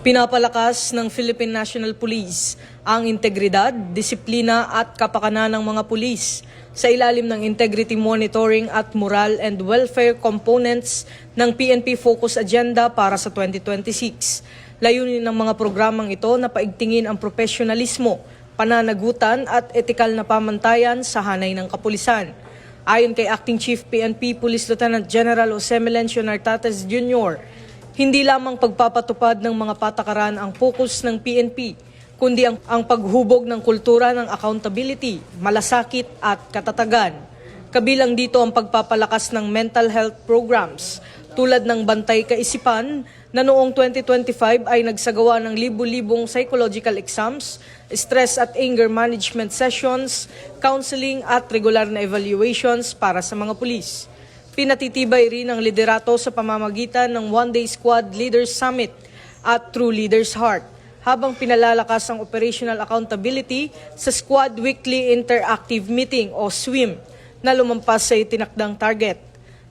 Pinapalakas ng Philippine National Police ang integridad, disiplina at kapakanan ng mga pulis sa ilalim ng Integrity Monitoring at Moral and Welfare Components ng PNP Focus Agenda para sa 2026. Layunin ng mga programang ito na paigtingin ang profesionalismo, pananagutan at etikal na pamantayan sa hanay ng kapulisan. Ayon kay Acting Chief PNP Police Lieutenant General Jose Melencio Nartates Jr., hindi lamang pagpapatupad ng mga patakaran ang focus ng PNP, kundi ang paghubog ng kultura ng accountability, malasakit at katatagan. Kabilang dito ang pagpapalakas ng mental health programs tulad ng Bantay Kaisipan na noong 2025 ay nagsagawa ng libu-libong psychological exams, stress at anger management sessions, counseling at regular na evaluations para sa mga pulis. Pinatitibay rin ang liderato sa pamamagitan ng One-Day Squad Leaders Summit at True Leaders Heart, habang pinalalakas ang operational accountability sa Squad Weekly Interactive Meeting o SWIM na lumampas sa itinakdang target.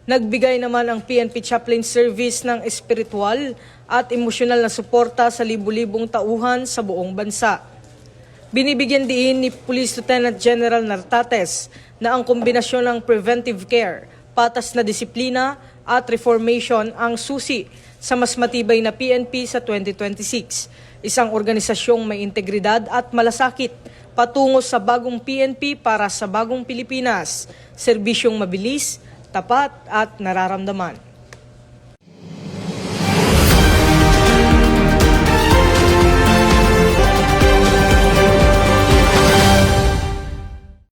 Nagbigay naman ang PNP Chaplain Service ng espiritual at emosyonal na suporta sa libu-libong tauhan sa buong bansa. Binibigyan diin ni Police Lieutenant General Nartates na ang kombinasyon ng preventive care, patas na disiplina at reformation ang susi sa mas matibay na PNP sa 2026. Isang organisasyong may integridad at malasakit patungo sa bagong PNP para sa bagong Pilipinas, serbisyong mabilis, tapat at nararamdaman.